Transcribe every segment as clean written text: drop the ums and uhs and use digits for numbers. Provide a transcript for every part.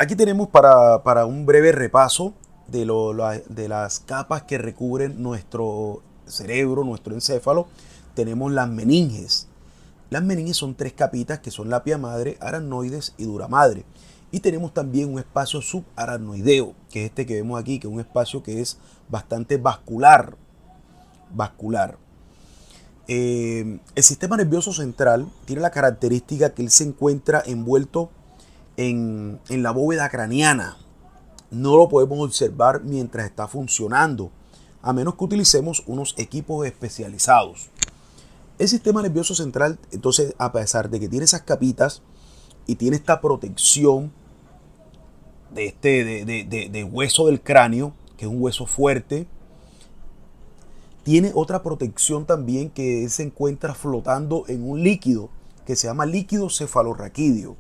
Aquí tenemos para un breve repaso de las capas que recubren nuestro cerebro, nuestro encéfalo. Tenemos las meninges. Las meninges son tres capitas que son la pia madre, aracnoides y dura madre. Y tenemos también un espacio subaracnoideo, que es este que vemos aquí, que es un espacio que es bastante vascular. vascular. El sistema nervioso central tiene la característica que él se encuentra envuelto en la bóveda craneana. No lo podemos observar mientras está funcionando, a menos que utilicemos unos equipos especializados. El sistema nervioso central, entonces, a pesar de que tiene esas capitas y tiene esta protección de hueso del cráneo, que es un hueso fuerte, tiene otra protección también, que se encuentra flotando en un líquido que se llama líquido cefalorraquídeo.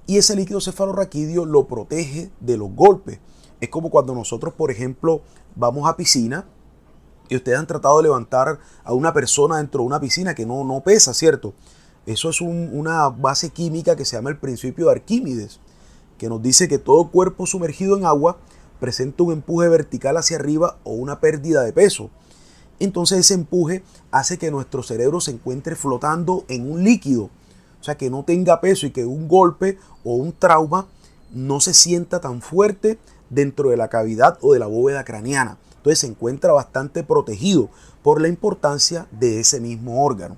Y ese líquido cefalorraquídeo lo protege de los golpes. Es como cuando nosotros, por ejemplo, vamos a piscina y ustedes han tratado de levantar a una persona dentro de una piscina que no pesa, ¿cierto? Eso es una base química que se llama el principio de Arquímedes, que nos dice que todo cuerpo sumergido en agua presenta un empuje vertical hacia arriba o una pérdida de peso. Entonces ese empuje hace que nuestro cerebro se encuentre flotando en un líquido, o sea, que no tenga peso y que un golpe o un trauma no se sienta tan fuerte dentro de la cavidad o de la bóveda craneana. Entonces se encuentra bastante protegido por la importancia de ese mismo órgano.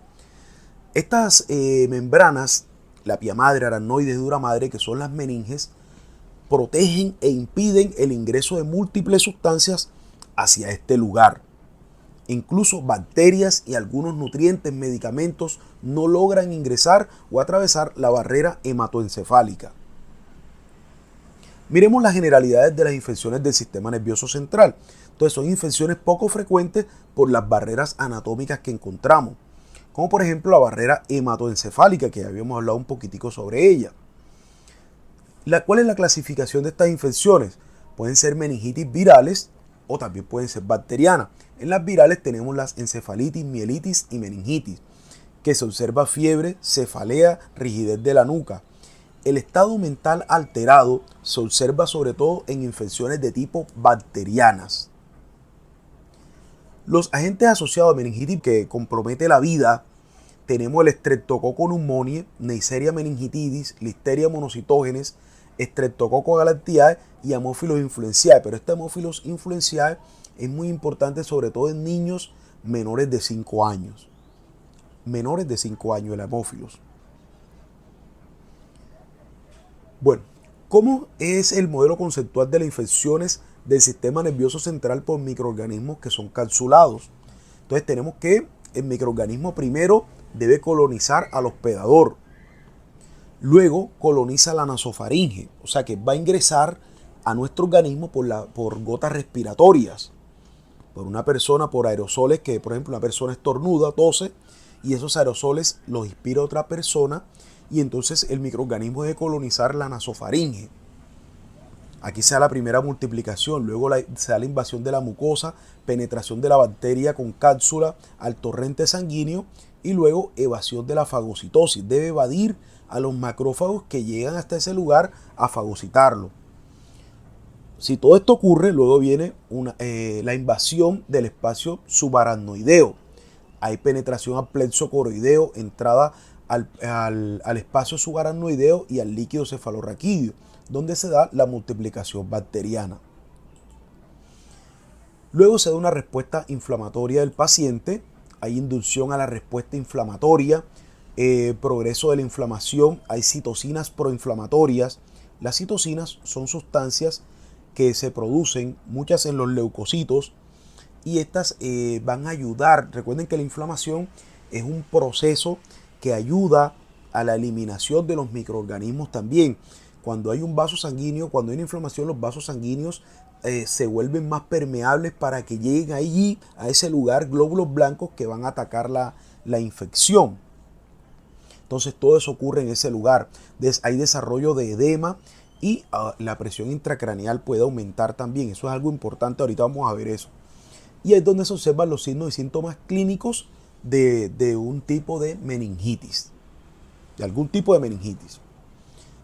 Estas membranas, la pia madre, aracnoides y dura madre, que son las meninges, protegen e impiden el ingreso de múltiples sustancias hacia este lugar. Incluso bacterias y algunos nutrientes, medicamentos, no logran ingresar o atravesar la barrera hematoencefálica. Miremos las generalidades de las infecciones del sistema nervioso central. Entonces son infecciones poco frecuentes por las barreras anatómicas que encontramos, como por ejemplo la barrera hematoencefálica, que ya habíamos hablado un poquitico sobre ella. ¿Cuál es la clasificación de estas infecciones? Pueden ser meningitis virales o también pueden ser bacterianas. En las virales tenemos las encefalitis, mielitis y meningitis, que se observa fiebre, cefalea, rigidez de la nuca. El estado mental alterado se observa sobre todo en infecciones de tipo bacterianas. Los agentes asociados a meningitis que compromete la vida, tenemos el Streptococcus pneumoniae, Neisseria meningitidis, Listeria monocytogenes, Streptococcus galanteae y Haemophilus influenzae. Pero este Haemophilus influenzae es muy importante sobre todo en niños menores de 5 años. Menores de 5 años el Haemophilus. Bueno, ¿cómo es el modelo conceptual de las infecciones del sistema nervioso central por microorganismos que son capsulados? Entonces tenemos que el microorganismo primero debe colonizar al hospedador. Luego coloniza la nasofaringe, o sea que va a ingresar a nuestro organismo por gotas respiratorias. Por una persona, por aerosoles, que por ejemplo una persona estornuda, tose, y esos aerosoles los inspira otra persona, y entonces el microorganismo debe colonizar la nasofaringe. Aquí se da la primera multiplicación, luego se da la invasión de la mucosa, penetración de la bacteria con cápsula al torrente sanguíneo y luego evasión de la fagocitosis. Debe evadir a los macrófagos que llegan hasta ese lugar a fagocitarlo. Si todo esto ocurre, luego viene la invasión del espacio subaracnoideo. Hay penetración al plexo coroideo, entrada al espacio subaracnoideo y al líquido cefalorraquídeo, donde se da la multiplicación bacteriana. Luego se da una respuesta inflamatoria del paciente, hay inducción a la respuesta inflamatoria, progreso de la inflamación, hay citocinas proinflamatorias. Las citocinas son sustancias que se producen, muchas en los leucocitos, y estas van a ayudar. Recuerden que la inflamación es un proceso que ayuda a la eliminación de los microorganismos también. Cuando hay un vaso sanguíneo, cuando hay una inflamación, los vasos sanguíneos se vuelven más permeables para que lleguen allí, a ese lugar, glóbulos blancos que van a atacar la infección. Entonces todo eso ocurre en ese lugar. Hay desarrollo de edema y la presión intracraneal puede aumentar también. Eso es algo importante, ahorita vamos a ver eso. Y es donde se observan los signos y síntomas clínicos de un tipo de meningitis, de algún tipo de meningitis.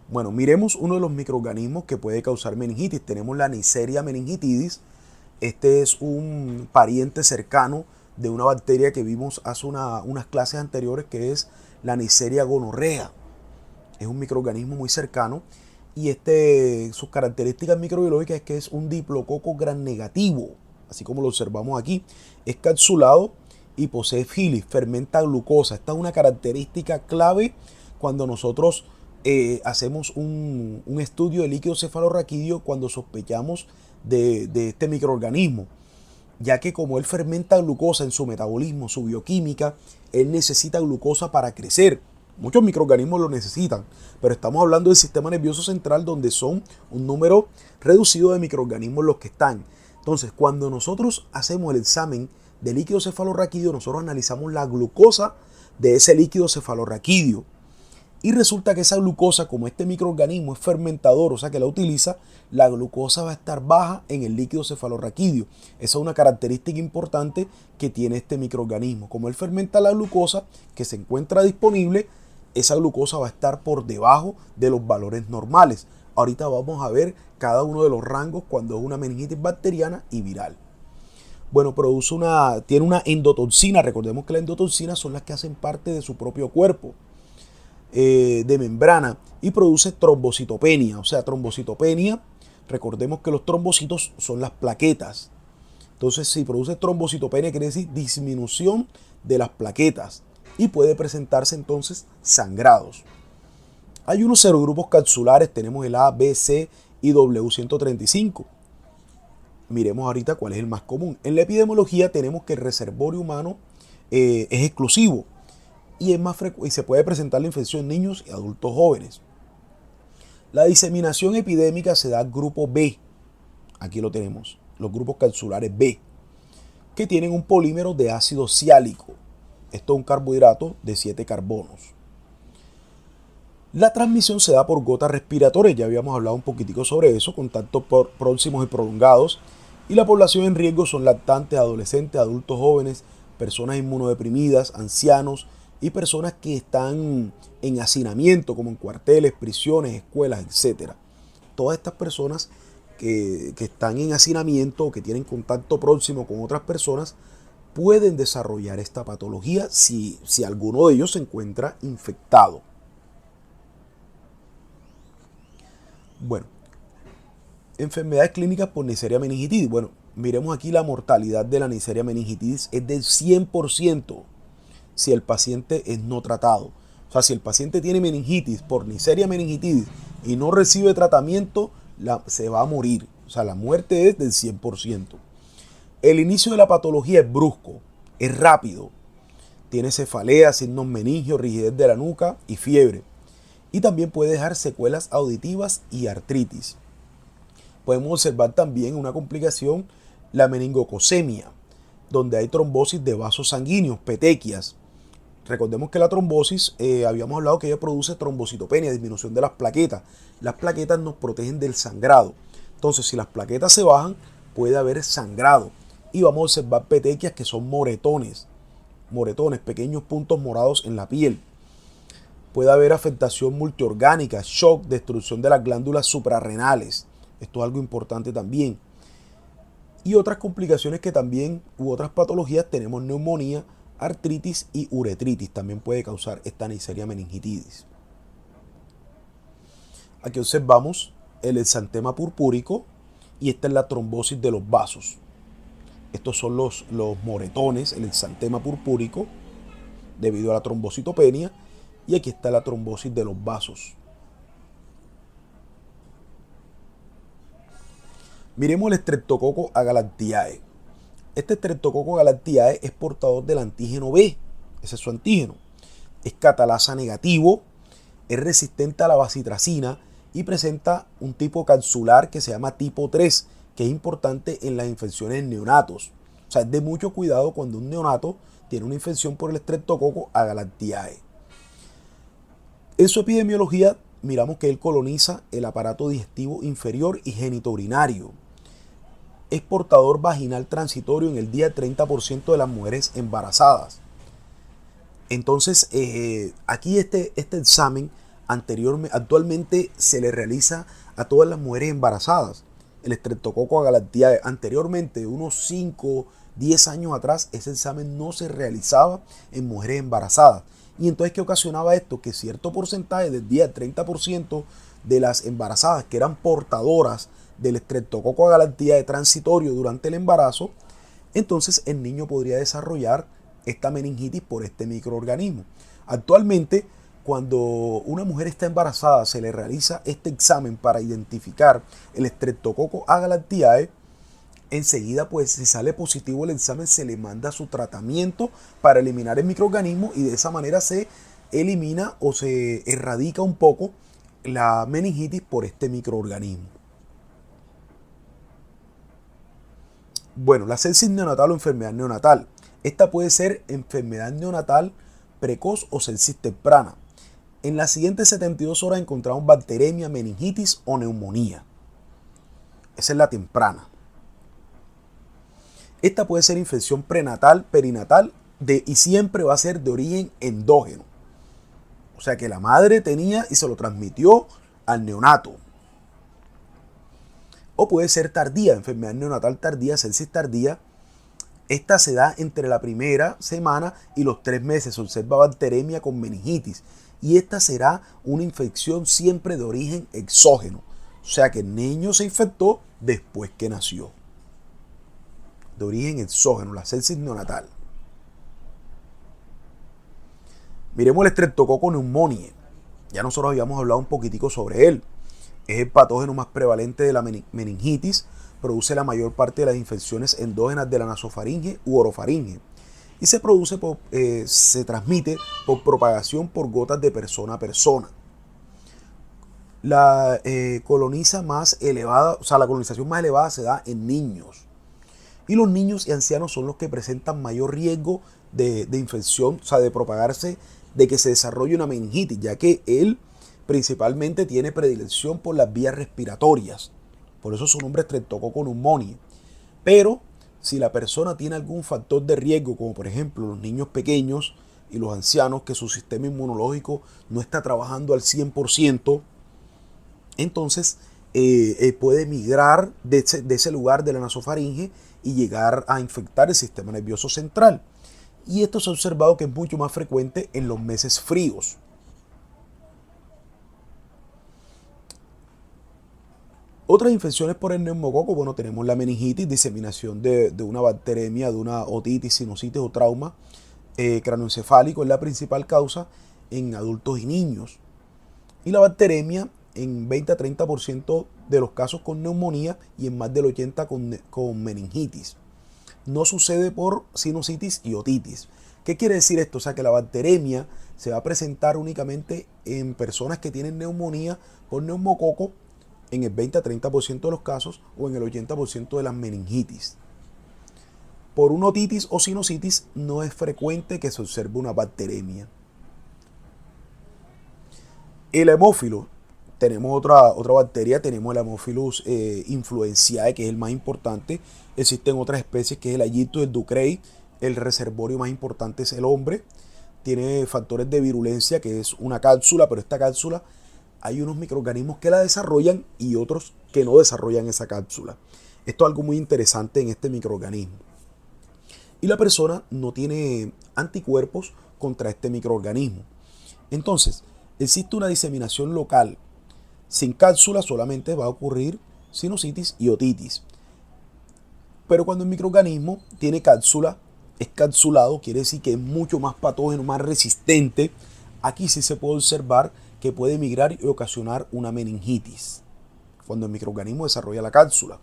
Bueno, miremos uno de los microorganismos que puede causar meningitis. Tenemos la Neisseria meningitidis. Este es un pariente cercano de una bacteria que vimos hace unas clases anteriores, que es la Neisseria gonorrea. Es un microorganismo muy cercano y sus características microbiológicas es que es un diplococo gram negativo, así como lo observamos aquí. Es capsulado y posee filis, fermenta glucosa. Esta es una característica clave cuando nosotros hacemos un estudio de líquido cefalorraquídeo cuando sospechamos de este microorganismo, ya que como él fermenta glucosa en su metabolismo, su bioquímica, él necesita glucosa para crecer. Muchos microorganismos lo necesitan, pero estamos hablando del sistema nervioso central, donde son un número reducido de microorganismos los que están. Entonces, cuando nosotros hacemos el examen de líquido cefalorraquídeo, nosotros analizamos la glucosa de ese líquido cefalorraquídeo. Y resulta que esa glucosa, como este microorganismo es fermentador, o sea que la utiliza, la glucosa va a estar baja en el líquido cefalorraquídeo. Esa es una característica importante que tiene este microorganismo. Como él fermenta la glucosa que se encuentra disponible, esa glucosa va a estar por debajo de los valores normales. Ahorita vamos a ver cada uno de los rangos cuando es una meningitis bacteriana y viral. Bueno, tiene una endotoxina. Recordemos que las endotoxinas son las que hacen parte de su propio cuerpo de membrana, y produce trombocitopenia. O sea, trombocitopenia, recordemos que los trombocitos son las plaquetas. Entonces, si produce trombocitopenia, quiere decir disminución de las plaquetas, y puede presentarse entonces sangrados. Hay unos serogrupos capsulares, tenemos el A, B, C y W135. Miremos ahorita cuál es el más común. En la epidemiología tenemos que el reservorio humano es exclusivo y es más frecuente, y se puede presentar la infección en niños y adultos jóvenes. La diseminación epidémica se da al grupo B. Aquí lo tenemos, los grupos capsulares B, que tienen un polímero de ácido ciálico. Esto es un carbohidrato de 7 carbonos. La transmisión se da por gotas respiratorias, ya habíamos hablado un poquitico sobre eso, contactos próximos y prolongados. Y la población en riesgo son lactantes, adolescentes, adultos jóvenes, personas inmunodeprimidas, ancianos y personas que están en hacinamiento, como en cuarteles, prisiones, escuelas, etc. Todas estas personas que están en hacinamiento o que tienen contacto próximo con otras personas pueden desarrollar esta patología si alguno de ellos se encuentra infectado. Bueno, enfermedades clínicas por Neisseria meningitidis. Bueno, miremos aquí la mortalidad de la Neisseria meningitidis es del 100% si el paciente es no tratado. O sea, si el paciente tiene meningitis por Neisseria meningitidis y no recibe tratamiento, se va a morir. O sea, la muerte es del 100%. El inicio de la patología es brusco, es rápido. Tiene cefalea, signos meningios, rigidez de la nuca y fiebre. Y también puede dejar secuelas auditivas y artritis. Podemos observar también una complicación, la meningococcemia, donde hay trombosis de vasos sanguíneos, petequias. Recordemos que la trombosis, habíamos hablado que ella produce trombocitopenia, disminución de las plaquetas. Las plaquetas nos protegen del sangrado. Entonces, si las plaquetas se bajan, puede haber sangrado. Y vamos a observar petequias que son moretones, pequeños puntos morados en la piel. Puede haber afectación multiorgánica, shock, destrucción de las glándulas suprarrenales. Esto es algo importante también. Y otras complicaciones que también, u otras patologías, tenemos neumonía, artritis y uretritis. También puede causar esta Neisseria meningitidis. Aquí observamos el exantema purpúrico y esta es la trombosis de los vasos. Estos son los moretones, el exantema purpúrico, debido a la trombocitopenia. Y aquí está la trombosis de los vasos. Miremos el Streptococcus agalactiae. Este Streptococcus agalactiae es portador del antígeno B. Ese es su antígeno. Es catalasa negativo, es resistente a la bacitracina y presenta un tipo capsular que se llama tipo 3, que es importante en las infecciones en neonatos. O sea, es de mucho cuidado cuando un neonato tiene una infección por el Streptococcus agalactiae. En su epidemiología miramos que él coloniza el aparato digestivo inferior y genitourinario. Es portador vaginal transitorio en el día 30% de las mujeres embarazadas. Entonces, aquí este examen Actualmente se le realiza a todas las mujeres embarazadas. El Streptococcus agalantiae, anteriormente, unos 5, 10 años atrás, ese examen no se realizaba en mujeres embarazadas. Y entonces, ¿qué ocasionaba esto? Que cierto porcentaje, del 10-30% de las embarazadas que eran portadoras del Streptococcus agalantiae transitorio durante el embarazo, entonces el niño podría desarrollar esta meningitis por este microorganismo. Actualmente, cuando una mujer está embarazada, se le realiza este examen para identificar el Streptococcus agalantiae. Enseguida, pues, si sale positivo el examen, se le manda su tratamiento para eliminar el microorganismo y de esa manera se elimina o se erradica un poco la meningitis por este microorganismo. Bueno, la sepsis neonatal o enfermedad neonatal. Esta puede ser enfermedad neonatal precoz o sepsis temprana. En las siguientes 72 horas encontramos bacteremia, meningitis o neumonía. Esa es la temprana. Esta puede ser infección prenatal, perinatal y siempre va a ser de origen endógeno. O sea que la madre tenía y se lo transmitió al neonato. O puede ser tardía, enfermedad neonatal tardía, sepsis tardía. Esta se da entre la primera semana y los 3 meses. Se observa bacteremia con meningitis. Y esta será una infección siempre de origen exógeno. O sea que el niño se infectó después que nació. De origen exógeno, la sepsis neonatal. Miremos el Streptococcus pneumoniae. Ya nosotros habíamos hablado un poquitico sobre él. Es el patógeno más prevalente de la meningitis. Produce la mayor parte de las infecciones endógenas de la nasofaringe u orofaringe. Y se transmite por propagación por gotas de persona a persona. La colonización más elevada se da en niños. Y los niños y ancianos son los que presentan mayor riesgo de infección, o sea, de propagarse, de que se desarrolle una meningitis, ya que él principalmente tiene predilección por las vías respiratorias. Por eso su nombre es Streptococcus pneumoniae. Pero si la persona tiene algún factor de riesgo, como por ejemplo los niños pequeños y los ancianos, que su sistema inmunológico no está trabajando al 100%, entonces puede migrar de ese lugar de la nasofaringe y llegar a infectar el sistema nervioso central. Y esto se ha observado que es mucho más frecuente en los meses fríos. Otras infecciones por el neumococo, bueno, tenemos la meningitis, diseminación de una bacteremia, de una otitis, sinusitis o trauma craneoencefálico, es la principal causa en adultos y niños. Y la bacteremia en 20 a 30% de los casos con neumonía y en más del 80% con meningitis. No sucede por sinusitis y otitis. ¿Qué quiere decir esto? O sea, que la bacteremia se va a presentar únicamente en personas que tienen neumonía por neumococo en el 20 a 30% de los casos o en el 80% de las meningitis. Por una otitis o sinusitis no es frecuente que se observe una bacteremia. El hemófilo, tenemos otra bacteria, tenemos el Haemophilus influenzae, que es el más importante. Existen otras especies, que es el Aegyptus ducreyi. El reservorio más importante es el hombre. Tiene factores de virulencia, que es una cápsula, pero esta cápsula hay unos microorganismos que la desarrollan y otros que no desarrollan esa cápsula. Esto es algo muy interesante en este microorganismo. Y la persona no tiene anticuerpos contra este microorganismo. Entonces, existe una diseminación local. Sin cápsula solamente va a ocurrir sinusitis y otitis. Pero cuando el microorganismo tiene cápsula, es capsulado, quiere decir que es mucho más patógeno, más resistente. Aquí sí se puede observar que puede migrar y ocasionar una meningitis cuando el microorganismo desarrolla la cápsula.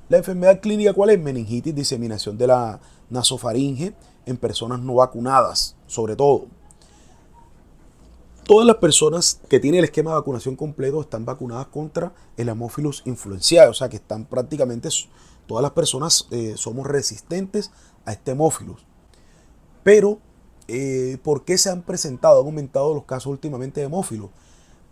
La enfermedad clínica, ¿cuál es? Meningitis, diseminación de la nasofaringe en personas no vacunadas, sobre todo. Todas las personas que tienen el esquema de vacunación completo están vacunadas contra el Haemophilus influenzae, o sea que están prácticamente todas las personas somos resistentes a este Haemophilus. Pero, ¿por qué se han aumentado los casos últimamente de Haemophilus?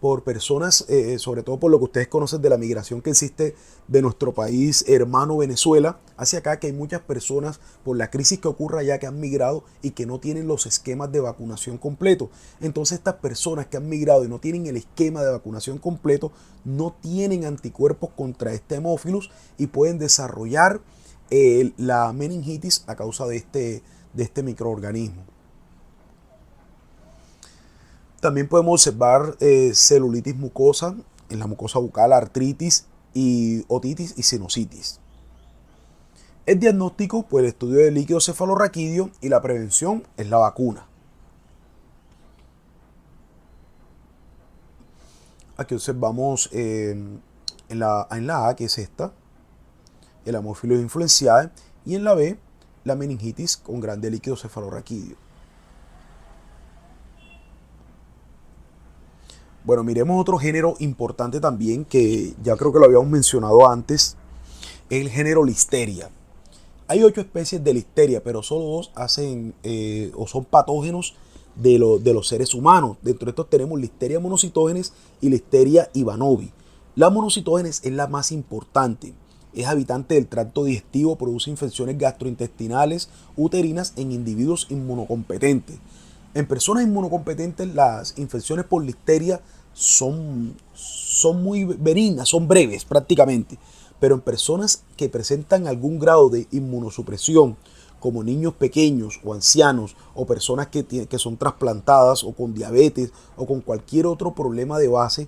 por personas, sobre todo por lo que ustedes conocen de la migración que existe de nuestro país hermano Venezuela hacia acá, que hay muchas personas por la crisis que ocurre allá que han migrado y que no tienen los esquemas de vacunación completo. Entonces estas personas que han migrado y no tienen el esquema de vacunación completo, no tienen anticuerpos contra este hemófilus y pueden desarrollar la meningitis a causa de este microorganismo. También podemos observar celulitis mucosa en la mucosa bucal, artritis y otitis y sinusitis. El diagnóstico, pues el estudio del líquido cefalorraquídeo, y la prevención es la vacuna. Aquí observamos en la A, que es esta, el hemófilos influenciae, y en la B, la meningitis con grande líquido cefalorraquídeo. Bueno, miremos otro género importante también que ya creo que lo habíamos mencionado antes, el género Listeria. Hay 8 especies de Listeria, pero solo 2 hacen o son patógenos de los seres humanos. Dentro de estos tenemos Listeria monocytogenes y Listeria ivanovi. La monocytogenes es la más importante. Es habitante del tracto digestivo, produce infecciones gastrointestinales, uterinas en individuos inmunocompetentes. En personas inmunocompetentes las infecciones por Listeria son muy benignas, son breves prácticamente. Pero en personas que presentan algún grado de inmunosupresión, como niños pequeños o ancianos, o personas que son trasplantadas, o con diabetes, o con cualquier otro problema de base,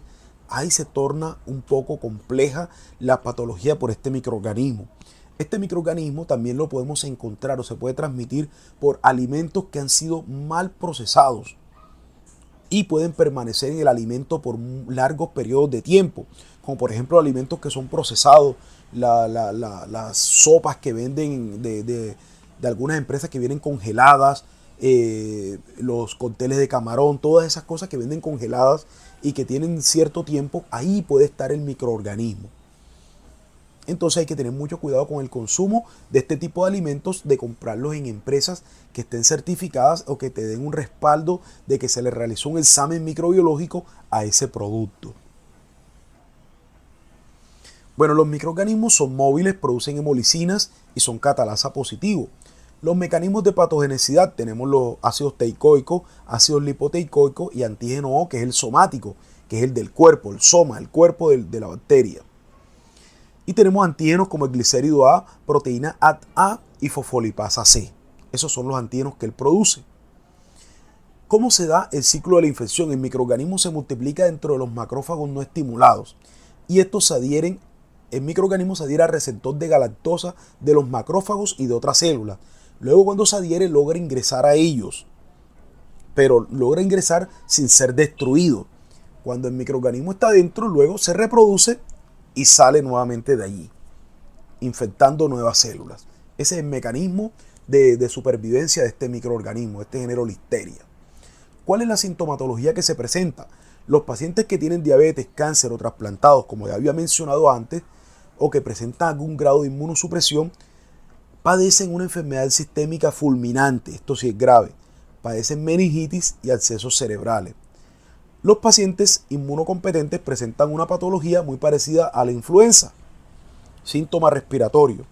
ahí se torna un poco compleja la patología por este microorganismo. Este microorganismo también lo podemos encontrar o se puede transmitir por alimentos que han sido mal procesados y pueden permanecer en el alimento por largos periodos de tiempo, como por ejemplo alimentos que son procesados, las sopas que venden de algunas empresas que vienen congeladas, los cócteles de camarón, todas esas cosas que venden congeladas y que tienen cierto tiempo, ahí puede estar el microorganismo. Entonces hay que tener mucho cuidado con el consumo de este tipo de alimentos, de comprarlos en empresas que estén certificadas o que te den un respaldo de que se le realizó un examen microbiológico a ese producto. Bueno, los microorganismos son móviles, producen hemolicinas y son catalasa positivo. Los mecanismos de patogenicidad tenemos los ácidos teicoicos, ácidos lipoteicoicos y antígeno O, que es el somático, que es el del cuerpo, el soma, el cuerpo de la bacteria. Y tenemos antígenos como el glicérido A, proteína AT-A y fosfolipasa C. Esos son los antígenos que él produce. ¿Cómo se da el ciclo de la infección? El microorganismo se multiplica dentro de los macrófagos no estimulados y estos el microorganismo se adhiere al receptor de galactosa de los macrófagos y de otras células. Luego cuando se adhiere logra ingresar a ellos, pero logra ingresar sin ser destruido. Cuando el microorganismo está dentro, luego se reproduce y sale nuevamente de allí, infectando nuevas células. Ese es el mecanismo de supervivencia de este microorganismo, de este género Listeria. ¿Cuál es la sintomatología que se presenta? Los pacientes que tienen diabetes, cáncer o trasplantados, como ya había mencionado antes, o que presentan algún grado de inmunosupresión, padecen una enfermedad sistémica fulminante, esto sí es grave, padecen meningitis y abscesos cerebrales. Los pacientes inmunocompetentes presentan una patología muy parecida a la influenza, síntoma respiratorio.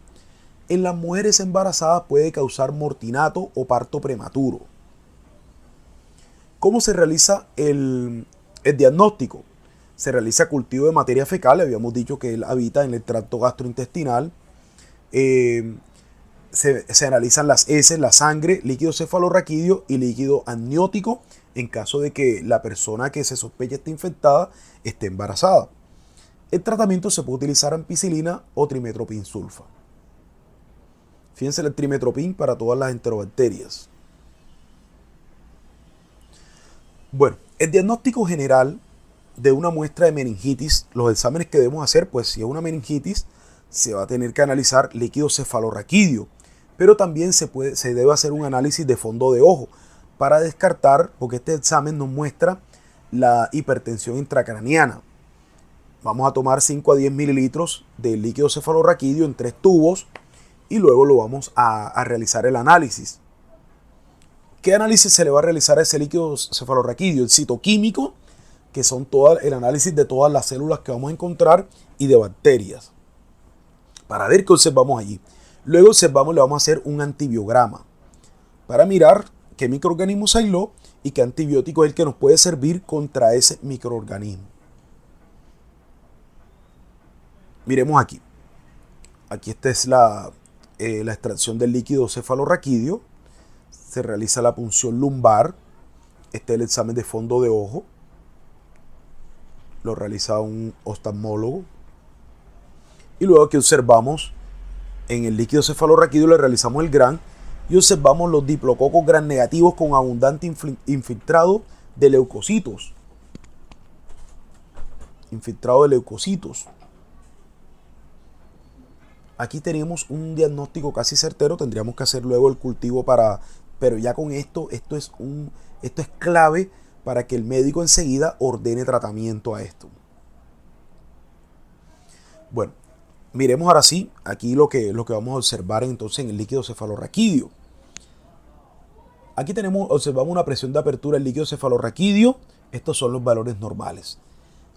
En las mujeres embarazadas puede causar mortinato o parto prematuro. ¿Cómo se realiza el diagnóstico? Se realiza cultivo de materia fecal, habíamos dicho que él habita en el tracto gastrointestinal. Se analizan las heces, la sangre, líquido cefalorraquídeo y líquido amniótico en caso de que la persona que se sospecha esté infectada esté embarazada. El tratamiento se puede utilizar ampicilina o trimetoprim sulfa. Fíjense el trimetoprim para todas las enterobacterias. Bueno, el diagnóstico general de una muestra de meningitis, los exámenes que debemos hacer, pues si es una meningitis, se va a tener que analizar líquido cefalorraquídeo, pero también se debe hacer un análisis de fondo de ojo para descartar, porque este examen nos muestra la hipertensión intracraniana. Vamos a tomar 5 a 10 mililitros de líquido cefalorraquídeo en 3 tubos y luego lo vamos a realizar el análisis. ¿Qué análisis se le va a realizar a ese líquido cefalorraquídeo? El citoquímico que son todo el análisis de todas las células que vamos a encontrar y de bacterias, para ver qué observamos allí. Luego observamos, le vamos a hacer un antibiograma para mirar qué microorganismo se aisló y qué antibiótico es el que nos puede servir contra ese microorganismo. Miremos aquí. Aquí esta es la extracción del líquido cefalorraquídeo. Se realiza la punción lumbar. Este es el examen de fondo de ojo. Lo realiza un oftalmólogo. Y luego aquí observamos en el líquido cefalorraquídeo, le realizamos el GRAN y observamos los diplococos gram negativos con abundante infiltrado de leucocitos. Infiltrado de leucocitos. Aquí tenemos un diagnóstico casi certero. Tendríamos que hacer luego el cultivo pero ya con esto es clave para que el médico enseguida ordene tratamiento a esto. Bueno, miremos ahora sí aquí lo que vamos a observar entonces en el líquido cefalorraquídeo. Aquí observamos una presión de apertura del líquido cefalorraquídeo. Estos son los valores normales.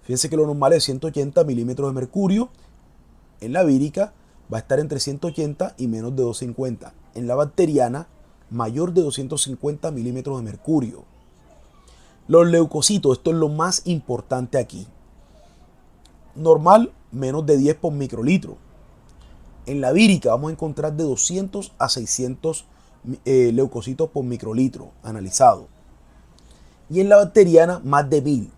Fíjense que lo normal es 180 milímetros de mercurio. En la vírica va a estar entre 180 y menos de 250. En la bacteriana, mayor de 250 milímetros de mercurio. Los leucocitos, esto es lo más importante aquí. Normal, menos de 10 por microlitro. En la vírica vamos a encontrar de 200 a 600 leucocitos por microlitro analizado. Y en la bacteriana, más de 1000.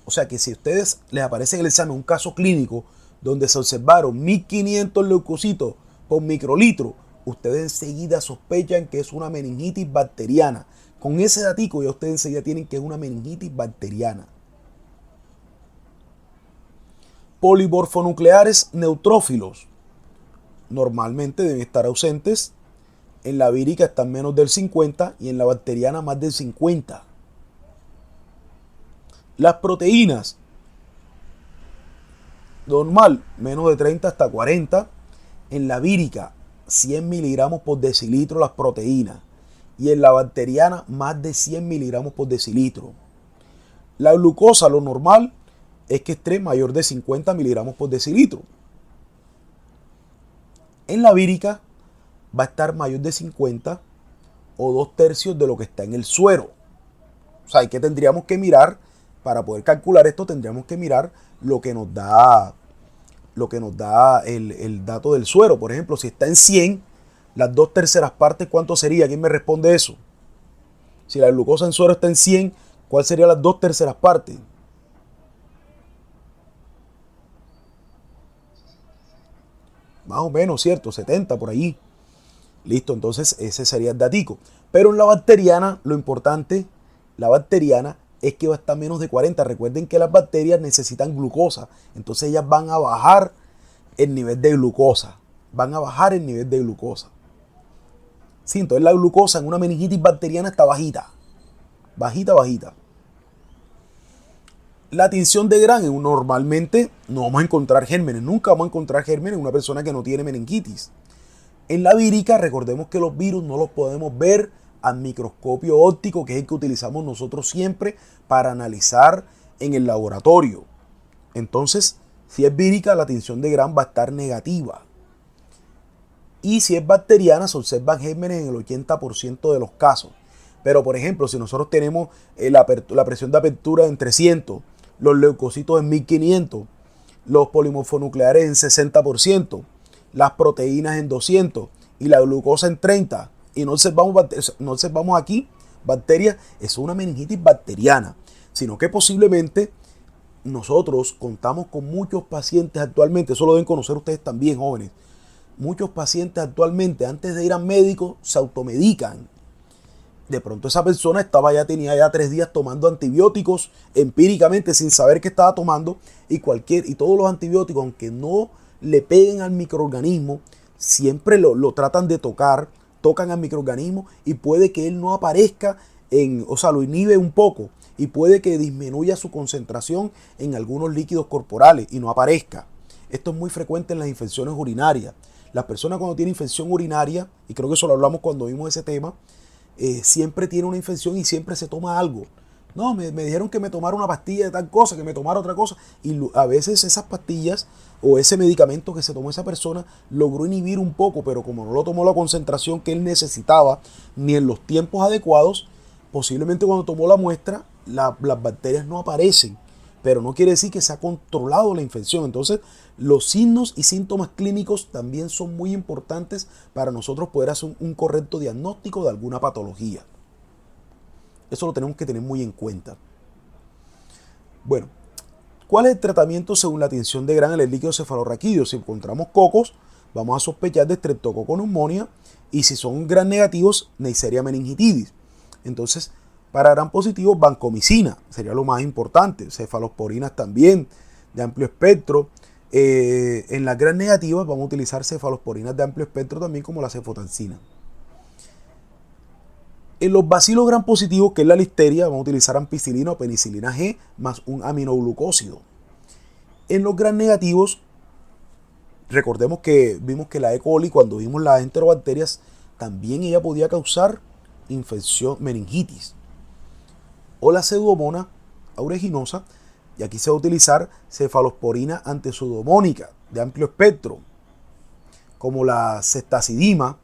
O sea que si a ustedes les aparece en el examen un caso clínico donde se observaron 1500 leucocitos por microlitro, ustedes enseguida sospechan que es una meningitis bacteriana. Con ese datico ya ustedes enseguida tienen que es una meningitis bacteriana. Polimorfonucleares neutrófilos. Normalmente deben estar ausentes. En la vírica están menos del 50 y en la bacteriana más del 50. Las proteínas. Normal, menos de 30 hasta 40. En la vírica, 100 miligramos por decilitro las proteínas. Y en la bacteriana, más de 100 miligramos por decilitro. La glucosa, lo normal, es que esté mayor de 50 miligramos por decilitro. En la vírica, va a estar mayor de 50 o 2/3 de lo que está en el suero. O sea, ¿qué tendríamos que mirar? Para poder calcular esto, tendríamos que mirar lo que nos da el dato del suero. Por ejemplo, si está en 100, las 2/3 partes, ¿cuánto sería? ¿Quién me responde eso? Si la glucosa en suero está en 100, ¿cuál sería las 2/3 partes? Más o menos, ¿cierto? 70 por allí. Listo, entonces ese sería el datico. Pero en la bacteriana, lo importante, la bacteriana es que va a estar menos de 40. Recuerden que las bacterias necesitan glucosa. Entonces ellas van a bajar el nivel de glucosa. Van a bajar el nivel de glucosa. Sí, entonces la glucosa en una meningitis bacteriana está bajita. Bajita, bajita. La tinción de Gram, normalmente no vamos a encontrar gérmenes. Nunca vamos a encontrar gérmenes en una persona que no tiene meningitis. En la vírica, recordemos que los virus no los podemos ver al microscopio óptico, que es el que utilizamos nosotros siempre para analizar en el laboratorio. Entonces, si es vírica, la tinción de Gram va a estar negativa. Y si es bacteriana, se observan gérmenes en el 80% de los casos. Pero, por ejemplo, si nosotros tenemos la presión de apertura en 300, los leucocitos en 1500, los polimorfonucleares en 60%, las proteínas en 200 y la glucosa en 30, y no observamos aquí bacterias, es una meningitis bacteriana, sino que posiblemente nosotros contamos con muchos pacientes actualmente, eso lo deben conocer ustedes también, jóvenes. Muchos pacientes actualmente, antes de ir al médico, se automedican. De pronto esa persona tenía ya 3 días tomando antibióticos empíricamente sin saber qué estaba tomando, y todos los antibióticos, aunque no le peguen al microorganismo, siempre lo tratan de tocan al microorganismo y puede que él no aparezca, o sea, lo inhibe un poco y puede que disminuya su concentración en algunos líquidos corporales y no aparezca. Esto es muy frecuente en las infecciones urinarias. Las personas cuando tienen infección urinaria, y creo que eso lo hablamos cuando vimos ese tema, siempre tiene una infección y siempre se toma algo. No, me dijeron que me tomara una pastilla de tal cosa, que me tomara otra cosa. Y a veces esas pastillas o ese medicamento que se tomó esa persona logró inhibir un poco, pero como no lo tomó la concentración que él necesitaba ni en los tiempos adecuados, posiblemente cuando tomó la muestra las bacterias no aparecen, pero no quiere decir que se ha controlado la infección. Entonces, los signos y síntomas clínicos también son muy importantes para nosotros poder hacer un correcto diagnóstico de alguna patología. Eso lo tenemos que tener muy en cuenta. Bueno, ¿cuál es el tratamiento según la tinción de Gram en el líquido cefalorraquídeo? Si encontramos cocos, vamos a sospechar de Streptococcus pneumoniae, y si son Gram negativos, Neisseria meningitidis. Entonces, para Gram positivos, vancomicina sería lo más importante. Cefalosporinas también, de amplio espectro. En las Gram negativas vamos a utilizar cefalosporinas de amplio espectro también, como la cefotaxina. En los bacilos Gram positivos, que es la listeria, vamos a utilizar ampicilina o penicilina G más un aminoglucósido. En los Gram negativos, recordemos que vimos que la E. coli, cuando vimos las enterobacterias, también ella podía causar infección, meningitis. O la Pseudomonas aeruginosa, y aquí se va a utilizar cefalosporina antipseudomónica de amplio espectro, como la ceftazidima,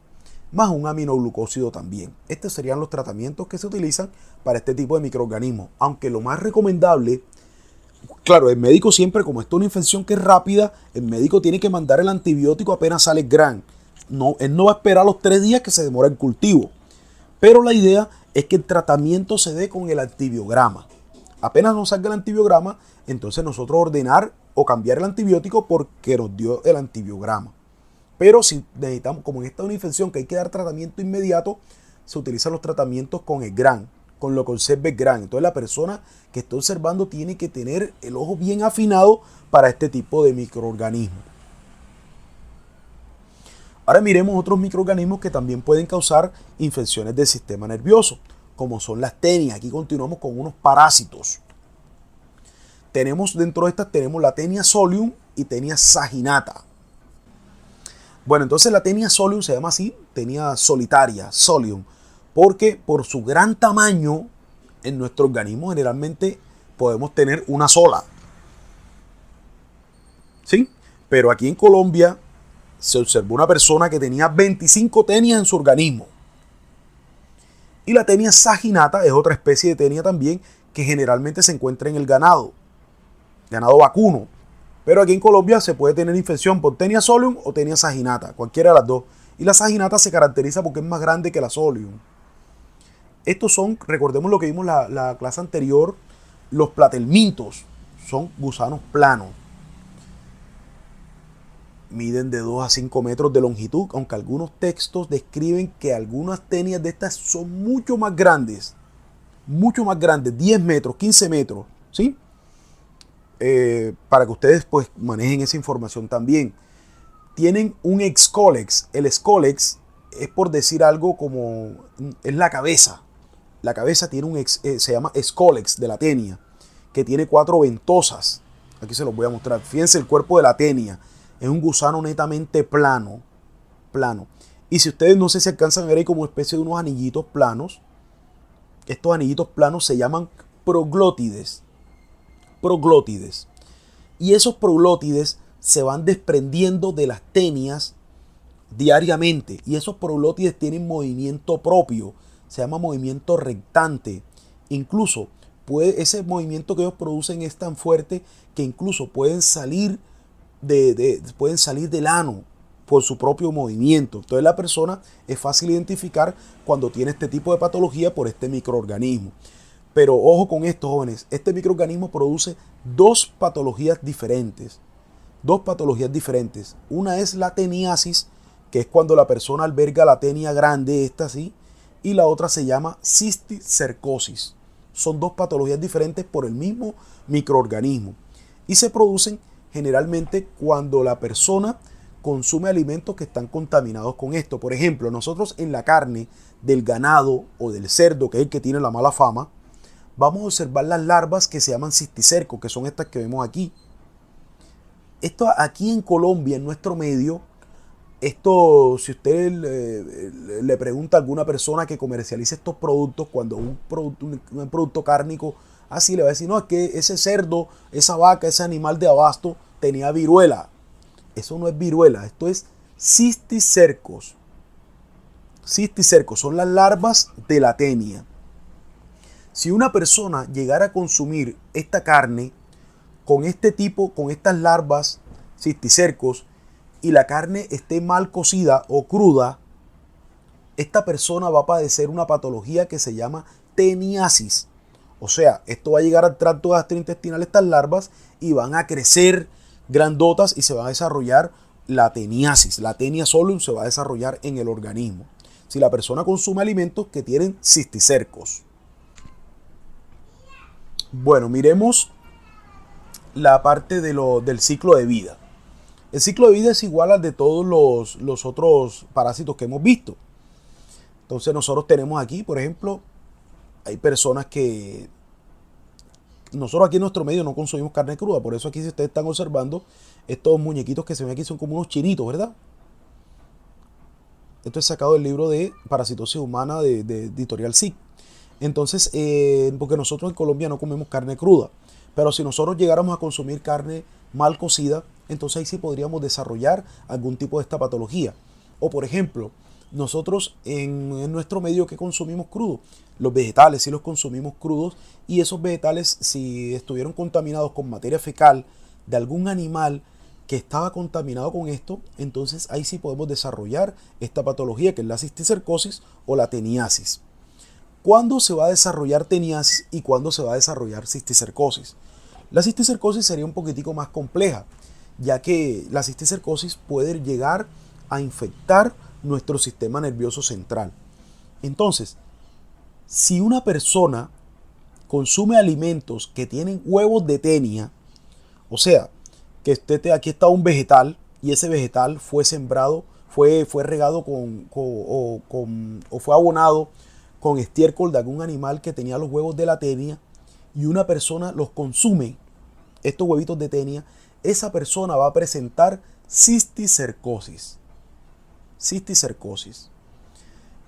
más un aminoglucósido también. Estos serían los tratamientos que se utilizan para este tipo de microorganismos. Aunque lo más recomendable, claro, el médico siempre, como esto es una infección que es rápida, el médico tiene que mandar el antibiótico apenas sale el Gram. No, él no va a esperar los 3 días que se demora el cultivo. Pero la idea es que el tratamiento se dé con el antibiograma. Apenas nos salga el antibiograma, entonces nosotros ordenar o cambiar el antibiótico porque nos dio el antibiograma. Pero si necesitamos, como en esta es una infección que hay que dar tratamiento inmediato, se utilizan los tratamientos con el Gram, con lo que observe el Gram. Entonces la persona que está observando tiene que tener el ojo bien afinado para este tipo de microorganismos. Ahora miremos otros microorganismos que también pueden causar infecciones del sistema nervioso, como son las tenias. Aquí continuamos con unos parásitos. Dentro de estas tenemos la Taenia solium y Taenia saginata. Bueno, entonces la Taenia solium se llama así, Taenia solitaria, solium, porque por su gran tamaño en nuestro organismo generalmente podemos tener una sola. ¿Sí? Pero aquí en Colombia se observó una persona que tenía 25 tenias en su organismo. Y la Taenia saginata es otra especie de tenia también que generalmente se encuentra en el ganado vacuno. Pero aquí en Colombia se puede tener infección por Taenia solium o Taenia saginata, cualquiera de las dos. Y la saginata se caracteriza porque es más grande que la solium. Estos son, recordemos lo que vimos la clase anterior, los platelmintos. Son gusanos planos. Miden de 2 a 5 metros de longitud, aunque algunos textos describen que algunas tenias de estas son mucho más grandes, 10 metros, 15 metros, ¿sí? Para que ustedes pues manejen esa información también. Tienen un excólex. El excólex es, por decir algo, como es la cabeza. La cabeza tiene se llama excólex de la tenia, que tiene 4 ventosas. Aquí se los voy a mostrar. Fíjense el cuerpo de la tenia. Es un gusano netamente plano. Y si ustedes no sé si alcanzan a ver ahí como especie de unos anillitos planos. Estos anillitos planos se llaman proglótides. Y esos proglótides se van desprendiendo de las tenias diariamente. Y esos proglótides tienen movimiento propio. Se llama movimiento rectante. Incluso ese movimiento que ellos producen es tan fuerte que incluso pueden salir del ano por su propio movimiento. Entonces la persona es fácil identificar cuando tiene este tipo de patología por este microorganismo. Pero ojo con esto, jóvenes. Este microorganismo produce 2 patologías diferentes. Una es la teniasis, que es cuando la persona alberga la tenia grande, esta así. Y la otra se llama cisticercosis. Son 2 patologías diferentes por el mismo microorganismo. Y se producen generalmente cuando la persona consume alimentos que están contaminados con esto. Por ejemplo, nosotros en la carne del ganado o del cerdo, que es el que tiene la mala fama, vamos a observar las larvas que se llaman cisticercos, que son estas que vemos aquí. Esto aquí en Colombia, en nuestro medio, Esto, si usted le pregunta a alguna persona que comercialice estos productos, cuando un producto cárnico así le va a decir, no, es que ese cerdo, esa vaca, ese animal de abasto tenía viruela. Eso no es viruela, esto es cisticercos. Cisticercos son las larvas de la tenia. Si una persona llegara a consumir esta carne con este tipo, con estas larvas cisticercos, y la carne esté mal cocida o cruda, esta persona va a padecer una patología que se llama teniasis. O sea, esto va a llegar al tracto gastrointestinal, estas larvas, y van a crecer grandotas y se va a desarrollar la teniasis. La tenia solum se va a desarrollar en el organismo si la persona consume alimentos que tienen cisticercos. Bueno, miremos la parte del ciclo de vida. El ciclo de vida es igual al de todos los otros parásitos que hemos visto. Entonces nosotros tenemos aquí, por ejemplo, hay personas que... Nosotros aquí en nuestro medio no consumimos carne cruda, por eso aquí si ustedes están observando, estos muñequitos que se ven aquí son como unos chinitos, ¿verdad? Esto es sacado del libro de Parasitosis Humana de Editorial SIC. Entonces, porque nosotros en Colombia no comemos carne cruda, pero si nosotros llegáramos a consumir carne mal cocida, entonces ahí sí podríamos desarrollar algún tipo de esta patología. O por ejemplo, nosotros en nuestro medio que consumimos crudo, los vegetales sí los consumimos crudos, y esos vegetales si estuvieron contaminados con materia fecal de algún animal que estaba contaminado con esto, entonces ahí sí podemos desarrollar esta patología que es la cisticercosis o la teniasis. ¿Cuándo se va a desarrollar teniasis y cuándo se va a desarrollar cisticercosis? La cisticercosis sería un poquitico más compleja, ya que la cisticercosis puede llegar a infectar nuestro sistema nervioso central. Entonces, si una persona consume alimentos que tienen huevos de tenia, o sea, que aquí está un vegetal y ese vegetal fue sembrado, fue regado o fue abonado con estiércol de algún animal que tenía los huevos de la tenia, y una persona los consume, estos huevitos de tenia, esa persona va a presentar cisticercosis. Cisticercosis.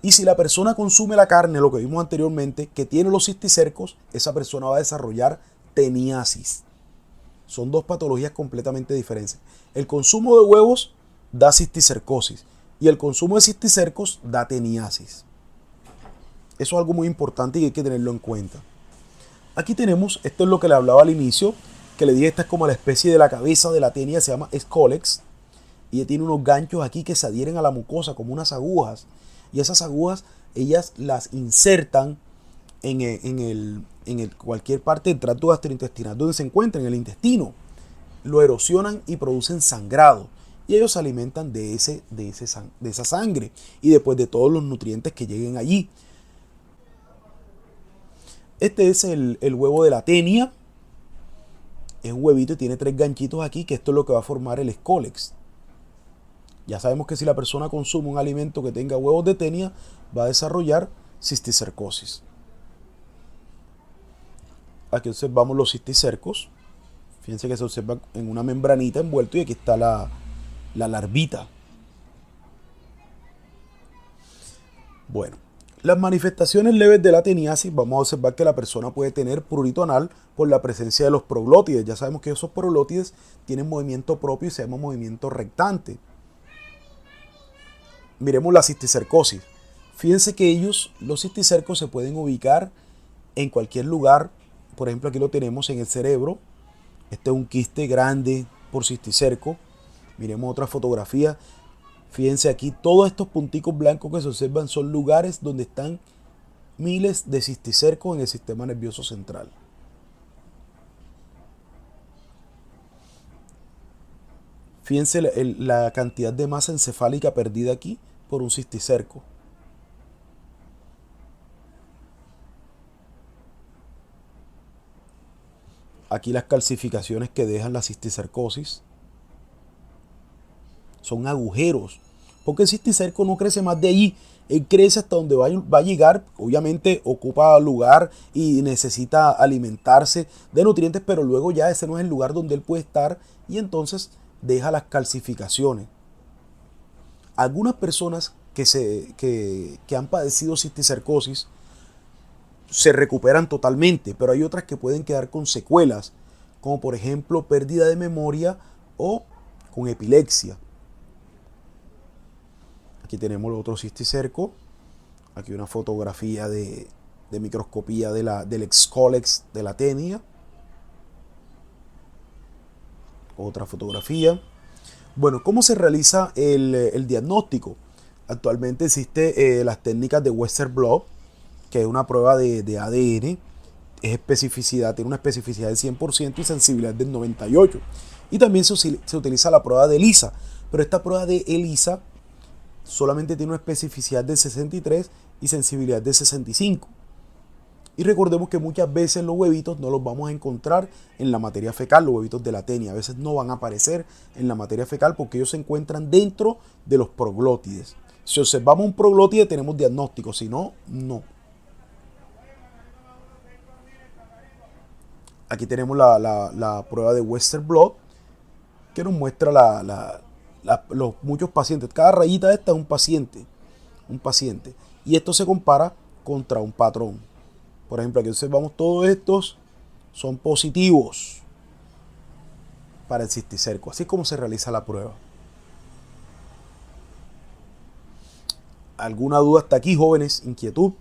Y si la persona consume la carne, lo que vimos anteriormente, que tiene los cisticercos, esa persona va a desarrollar teniasis. Son dos patologías completamente diferentes. El consumo de huevos da cisticercosis y el consumo de cisticercos da teniasis. Eso es algo muy importante y hay que tenerlo en cuenta. Aquí tenemos, esto es lo que le hablaba al inicio, que le dije, esta es como la especie de la cabeza de la tenia, se llama Scolex, y tiene unos ganchos aquí que se adhieren a la mucosa como unas agujas, y esas agujas ellas las insertan en cualquier parte del tracto gastrointestinal donde se encuentra, en el intestino, lo erosionan y producen sangrado, y ellos se alimentan de esa sangre y después de todos los nutrientes que lleguen allí. Este es el huevo de la tenia. Es un huevito y tiene 3 ganchitos aquí, que esto es lo que va a formar el Scolex. Ya sabemos que si la persona consume un alimento que tenga huevos de tenia, va a desarrollar cisticercosis. Aquí observamos los cisticercos. Fíjense que se observa en una membranita envuelto y aquí está la larvita. Bueno, las manifestaciones leves de la teniasis, vamos a observar que la persona puede tener prurito anal por la presencia de los proglótides. Ya sabemos que esos proglótides tienen movimiento propio y se llama movimiento rectante. Miremos la cisticercosis. Fíjense que los cisticercos se pueden ubicar en cualquier lugar. Por ejemplo, aquí lo tenemos en el cerebro. Este es un quiste grande por cisticerco. Miremos otra fotografía. Fíjense aquí, todos estos punticos blancos que se observan son lugares donde están miles de cisticercos en el sistema nervioso central. Fíjense la cantidad de masa encefálica perdida aquí por un cisticerco. Aquí las calcificaciones que dejan la cisticercosis. Son agujeros, porque el cisticerco no crece más de allí. Él crece hasta donde va a llegar. Obviamente ocupa lugar y necesita alimentarse de nutrientes, pero luego ya ese no es el lugar donde él puede estar y entonces deja las calcificaciones. Algunas personas que han padecido cisticercosis se recuperan totalmente, pero hay otras que pueden quedar con secuelas, como por ejemplo pérdida de memoria o con epilepsia. Aquí tenemos el otro cisticerco. Aquí una fotografía de microscopía del Excalex de la tenia. Otra fotografía. Bueno, ¿cómo se realiza el diagnóstico? Actualmente existe las técnicas de Western Blot, que es una prueba de ADN. Es especificidad, tiene una especificidad del 100% y sensibilidad del 98%. Y también se utiliza la prueba de ELISA, pero esta prueba de ELISA solamente tiene una especificidad del 63 y sensibilidad del 65. Y recordemos que muchas veces los huevitos no los vamos a encontrar en la materia fecal, los huevitos de la tenia. A veces no van a aparecer en la materia fecal porque ellos se encuentran dentro de los proglótides. Si observamos un proglótide tenemos diagnóstico, si no, no. Aquí tenemos la prueba de Western Blot que nos muestra los muchos pacientes. Cada rayita esta es un paciente. Y esto se compara contra un patrón. Por ejemplo, aquí observamos todos estos son positivos para el cisticerco. Así es como se realiza la prueba. ¿Alguna duda hasta aquí, jóvenes? ¿Inquietud?